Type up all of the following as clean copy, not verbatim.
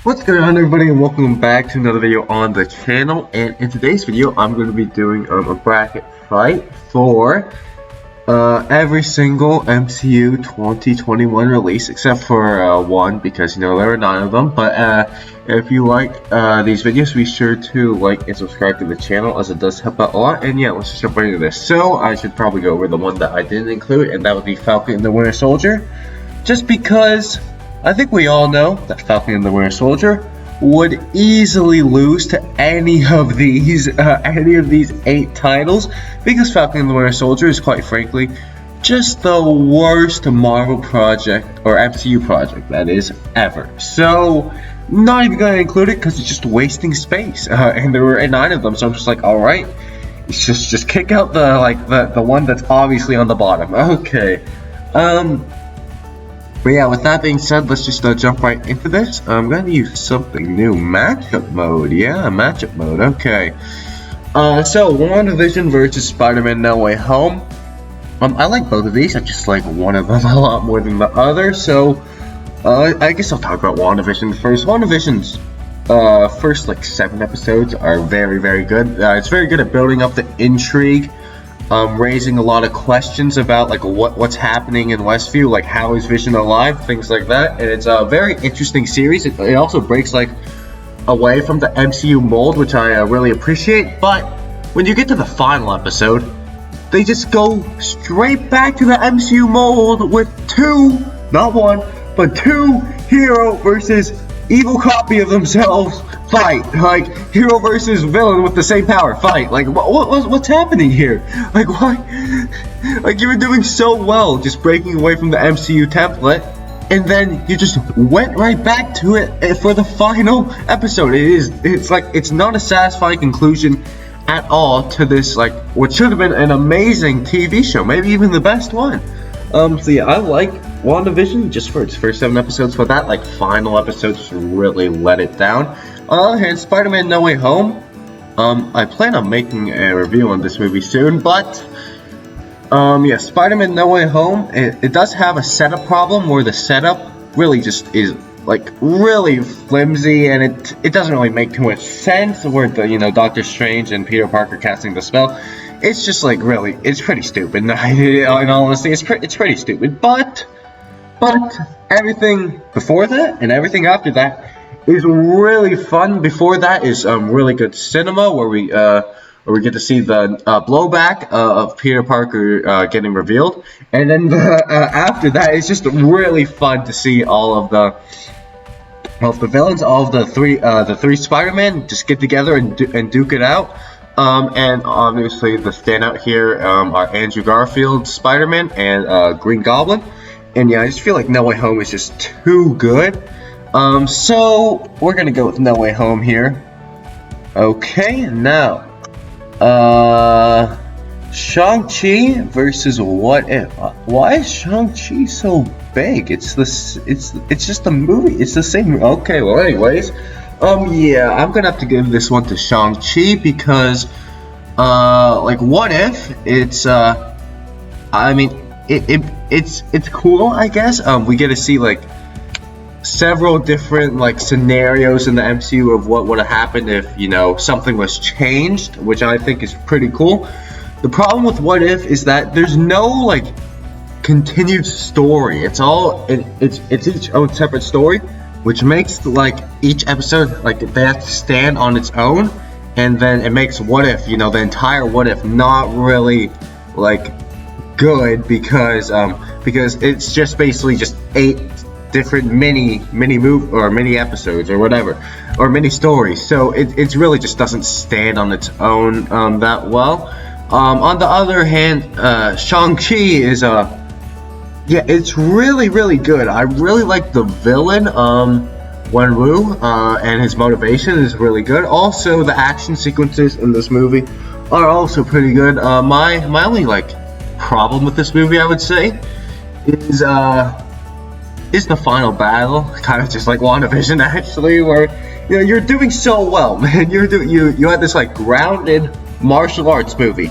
What's going on, everybody, and welcome back to another video on the channel. And in today's video I'm going to be doing a bracket fight for every single MCU 2021 release except for one, because there are 9 of them. But if you like these videos, be sure to like and subscribe to the channel, as it does help out a lot. And yeah, let's just jump right into this. So I should probably go over the one that I didn't include, and that would be Falcon and the Winter Soldier, just because I think we all know that Falcon and the Winter Soldier would easily lose to any of these 8 titles, because Falcon and the Winter Soldier is, quite frankly, just the worst Marvel project, or MCU project, that is, ever. So, not even going to include it because it's just wasting space, and there were 9 of them, so I'm just like, alright, just kick out the one that's obviously on the bottom. Okay, but yeah, with that being said, let's just jump right into this. I'm going to use something new. Matchup mode. Yeah, matchup mode. Okay. So, WandaVision versus SpiderMan No Way Home. I like both of these. I just like one of them a lot more than the other. So, I guess I'll talk about WandaVision first. WandaVision's first 7 episodes are very, very good. It's very good at building up the intrigue. Raising a lot of questions about what's happening in Westview, like how is Vision alive, things like that. And it's a very interesting series. It also breaks away from the MCU mold, which I really appreciate. But when you get to the final episode, they just go straight back to the MCU mold with 2, not 1, but 2 hero versus evil copy of themselves fight. Hero versus villain with the same power fight. What's happening here? Why? You were doing so well just breaking away from the MCU template, and then you just went right back to it for the final episode. It's not a satisfying conclusion at all to this what should have been an amazing TV show, maybe even the best one. So yeah, I like WandaVision just for its first 7 episodes, but that final episode just really let it down. And Spider-Man No Way Home, I plan on making a review on this movie soon, but yeah, Spider-Man No Way Home, it does have a setup problem where the setup really just is really flimsy, and it doesn't really make too much sense, where the Doctor Strange and Peter Parker casting the spell. It's just really, it's pretty stupid. In all honesty, it's pretty stupid. But everything before that and everything after that is really fun. Before that is really good cinema, where we get to see the blowback of Peter Parker getting revealed, and then after that it's just really fun to see all of the villains, all of the three Spider-Man just get together and duke it out. And obviously the standout here are Andrew Garfield's Spider-Man and Green Goblin. And yeah, I just feel like No Way Home is just too good. So we're gonna go with No Way Home here. Okay, now ShangChi versus What If. Why is ShangChi so big? It's just a movie. It's the same. Okay, well, anyways. Yeah, I'm gonna have to give this one to ShangChi because, What If, it's, I mean, it's cool, I guess. We get to see, several different, scenarios in the MCU of what would have happened if, something was changed, which I think is pretty cool. The problem with What If is that there's no, continued story. It's each own separate story, which makes each episode they have to stand on its own, and then it makes What If, the entire What If, not really good, because it's just basically just 8 different mini episodes or whatever, or mini stories. So it's really just doesn't stand on its own that well. On the other hand, Shang-Chi is yeah, it's really, really good. I really like the villain, Wenwu, and his motivation is really good. Also, the action sequences in this movie are also pretty good. My only problem with this movie, I would say, is the final battle. Kind of just like WandaVision, actually, where you're doing so well, man. You had this grounded martial arts movie,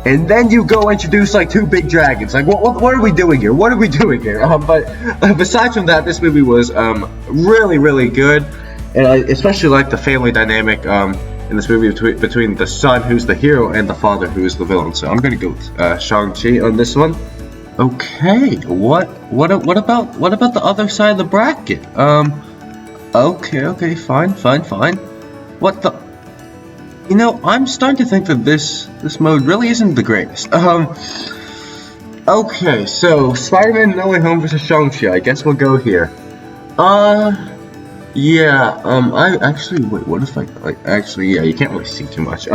and then you go introduce like 2 big dragons. Like, what are we doing here? What are we doing here? But besides from that, this movie was really good, and I especially like the family dynamic in this movie between the son, who's the hero, and the father, who is the villain. So I'm gonna go with Shang-Chi on this one. Okay, what about the other side of the bracket? Okay, fine. What the? You know, I'm starting to think that this mode really isn't the greatest. Okay, so Spider-Man No Way Home versus Shang-Chi. I guess we'll go here. Yeah. I actually wait. What if I like? Actually, yeah. You can't really see too much.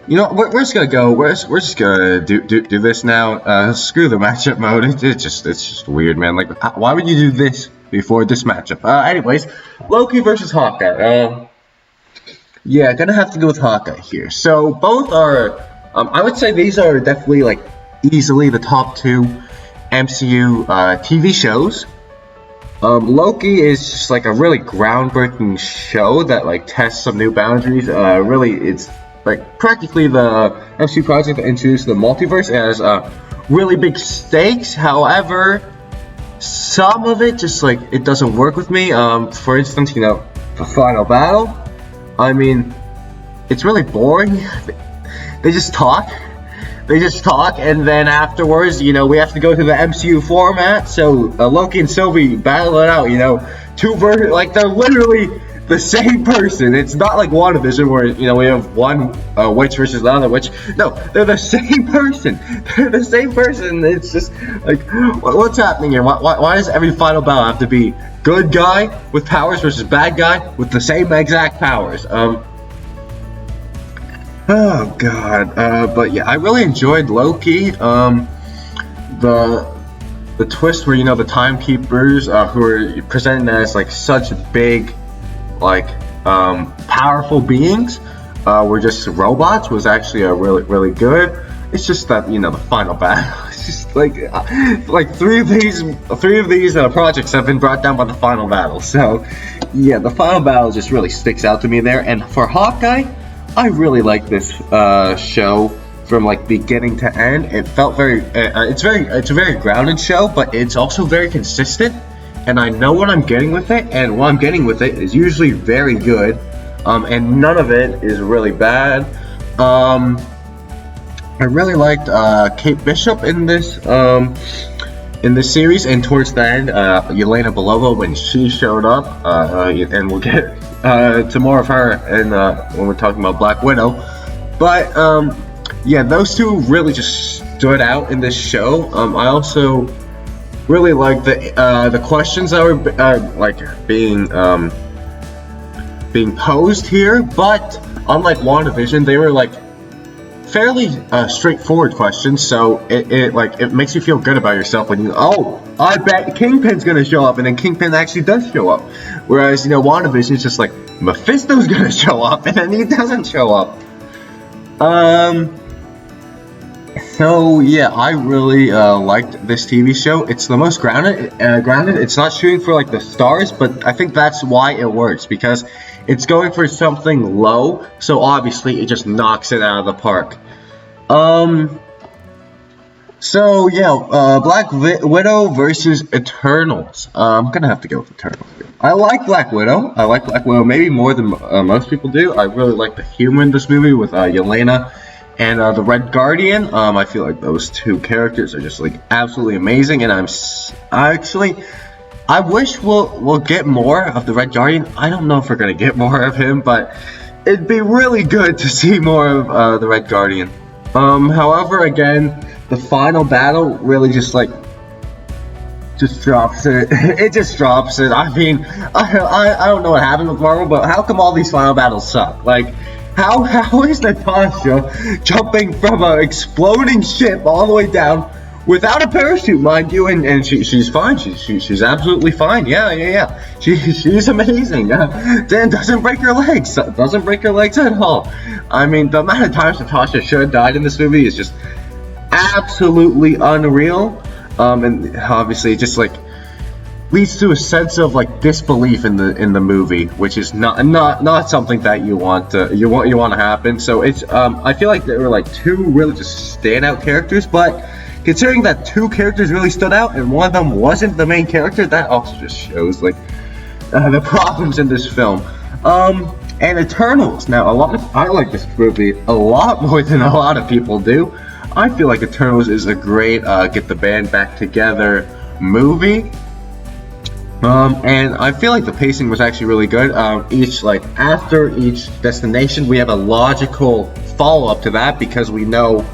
You know, we're just gonna go. We're just gonna do this now. Screw the matchup mode. It's just weird, man. Like, why would you do this before this matchup? Anyways, Loki versus Hawkeye. Yeah, gonna have to go with Hawkeye here. So both are. I would say these are definitely like easily the top 2 MCU TV shows. Loki is just like a really groundbreaking show that like tests some new boundaries. Really, it's like practically the MCU Project that introduced the multiverse. It has really big stakes. However, some of it just like it doesn't work with me. For instance, you know, the final battle. I mean, it's really boring. They just talk, and then afterwards, you know, we have to go to the MCU format. So Loki and Sylvie battle it out. You know, 2 versions, like they're literally the same person. It's not like WandaVision where, you know, we have one witch versus the other witch. No, they're the same person. It's just like, what's happening here? Why does every final battle have to be good guy with powers versus bad guy with the same exact powers? Oh god. But yeah, I really enjoyed Loki. The twist where, you know, the timekeepers who are presented as like such big, like powerful beings were just robots was actually really good. It's just that, you know, the final battle. It's just like 3 of these projects have been brought down by the final battle. So yeah, the final battle just really sticks out to me there. And for Hawkeye, I really like this show from like beginning to end. It felt very it's a very grounded show, but it's also very consistent. And I know what I'm getting with it, and what I'm getting with it is usually very good, and none of it is really bad. I really liked Kate Bishop in this series, and towards the end, Yelena Belova when she showed up, and we'll get to more of her when we're talking about Black Widow. But yeah, those 2 really just stood out in this show. I also really like the questions that were like being posed here, but unlike WandaVision, they were like fairly straightforward questions. So it makes you feel good about yourself when I bet Kingpin's gonna show up, and then Kingpin actually does show up. Whereas, you know, WandaVision is just like Mephisto's gonna show up, and then he doesn't show up. So yeah, I really liked this TV show. It's the most grounded. It's not shooting for like the stars, but I think that's why it works, because it's going for something low. So obviously, it just knocks it out of the park. So yeah, Black Widow versus Eternals. I'm gonna have to go with Eternals here. I like Black Widow. Maybe more than most people do. I really like the humor in this movie with Yelena and the Red Guardian. I feel like those 2 characters are just like absolutely amazing, and I wish we'll get more of the Red Guardian. I don't know if we're gonna get more of him, but it'd be really good to see more of the Red Guardian. However, again, the final battle really just drops it. It just drops it. I mean, I don't know what happened with Marvel, but how come all these final battles suck? Like, how is Natasha jumping from an exploding ship all the way down without a parachute, mind you, and she's fine. She's absolutely fine. Yeah. She's amazing. Dan doesn't break her legs. Doesn't break her legs at all. I mean, the amount of times Natasha should have died in this movie is just absolutely unreal. And obviously, just like leads to a sense of like disbelief in the movie, which is not something that you want to happen. So it's I feel like there were like two really just standout characters, but considering that two characters really stood out and one of them wasn't the main character, that also just shows like the problems in this film. And Eternals. Now, I like this movie a lot more than a lot of people do. I feel like Eternals is a great get the band back together movie. And I feel like the pacing was actually really good. After each destination, we have a logical follow-up to that because we know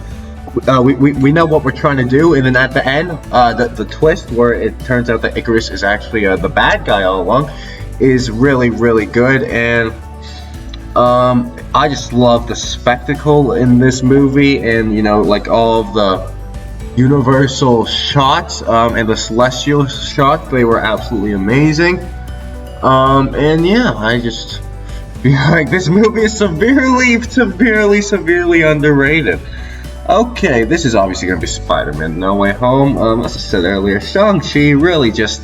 we know what we're trying to do, and then at the end, the twist where it turns out that Icarus is actually the bad guy all along is really, really good. And I just love the spectacle in this movie, and like all of the universal shots and the celestial shots, they were absolutely amazing. And yeah, I just feel like this movie is severely underrated. Okay, this is obviously gonna be Spider-Man No Way Home. As I said earlier, ShangChi really just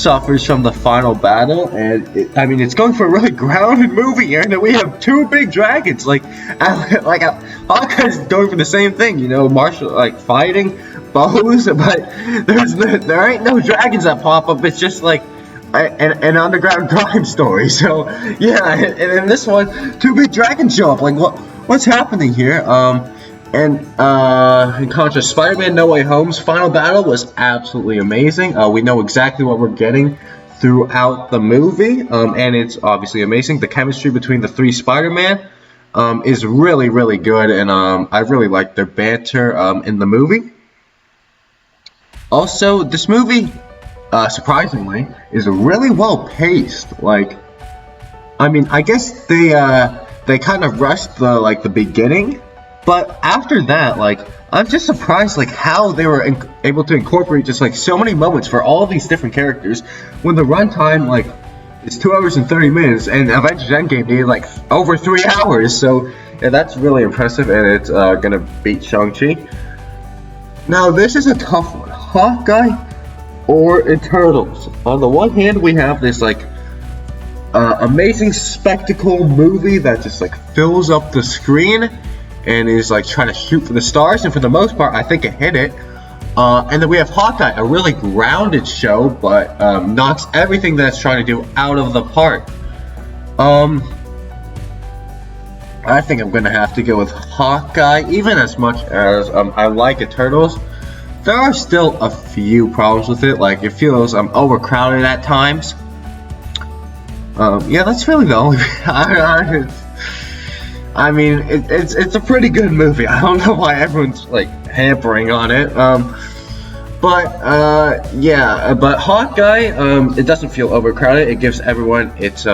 suffers from the final battle, and it's going for a really grounded movie here, and then we have two big dragons, Hawkeye's going for the same thing, fighting bows, but there ain't no dragons that pop up. It's just like an underground crime story. So yeah, and in this one, two big dragons show up. Like what's happening here? And in contrast, Spider-Man No Way Home's final battle was absolutely amazing. We know exactly what we're getting throughout the movie, and it's obviously amazing. The chemistry between the three Spider-Man is really, really good, and I really like their banter in the movie. Also, this movie, surprisingly, is really well paced. I guess they kind of rushed the beginning. But after that, I'm just surprised, how they were able to incorporate just, so many moments for all these different characters when the runtime, is 2 hours and 30 minutes, and Avengers Endgame needed, over 3 hours. So, yeah, that's really impressive, and it's gonna beat Shang-Chi. Now, this is a tough one. Hawkeye or Eternals? On the one hand, we have this, amazing spectacle movie that just, fills up the screen and is trying to shoot for the stars, and for the most part I think it hit it. And then we have Hawkeye, a really grounded show, but knocks everything that it's trying to do out of the park. I think I'm gonna have to go with Hawkeye, even as much as I like Eternals. There are still a few problems with it, it feels overcrowded at times. Yeah, that's really the only it's a pretty good movie. I don't know why everyone's hampering on it. But Hawkeye, it doesn't feel overcrowded. It gives everyone its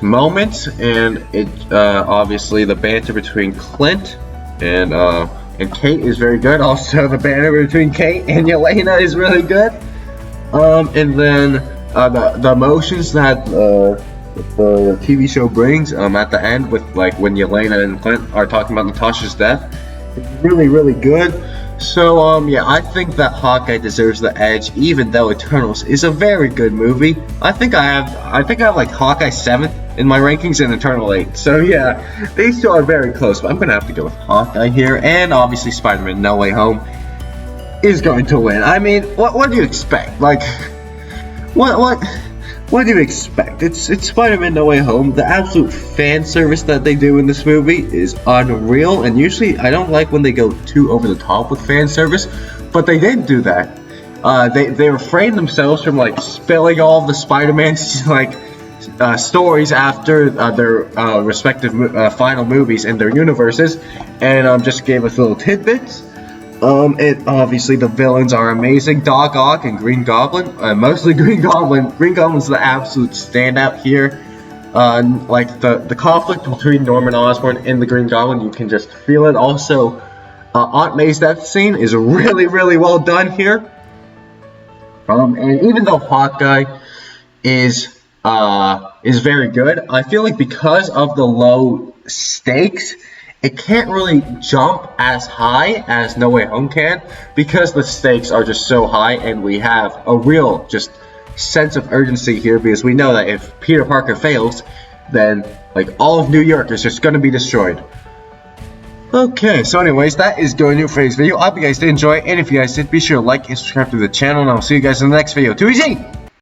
moments, and it obviously the banter between Clint and Kate is very good. Also, the banter between Kate and Yelena is really good. And then the emotions that the TV show brings at the end with when Yelena and Clint are talking about Natasha's death. It's really, really good. So yeah, I think that Hawkeye deserves the edge, even though Eternals is a very good movie. I think I have Hawkeye 7th in my rankings and Eternal 8. So yeah, these two are very close, but I'm gonna have to go with Hawkeye here, and obviously Spider-Man No Way Home is going to win. What do you expect? What do you expect? It's Spider-Man No Way Home. The absolute fan service that they do in this movie is unreal, and usually I don't like when they go too over the top with fan service, but they didn't do that. They refrained themselves from spilling all of the Spider-Man stories after their respective final movies in their universes, and just gave us little tidbits. Obviously the villains are amazing. Doc Ock and Green Goblin, mostly Green Goblin. Green Goblin's the absolute standout here. The conflict between Norman Osborn and the Green Goblin, you can just feel it. Also, Aunt May's death scene is really, really well done here. And even though Hawkeye is very good, I feel like because of the low stakes it can't really jump as high as No Way Home can because the stakes are just so high, and we have a real just sense of urgency here because we know that if Peter Parker fails, then like all of New York is just going to be destroyed. Okay, so anyways, that is going to do it for today's video. I hope you guys did enjoy, and if you guys did, be sure to like and subscribe to the channel, and I'll see you guys in the next video. Too easy!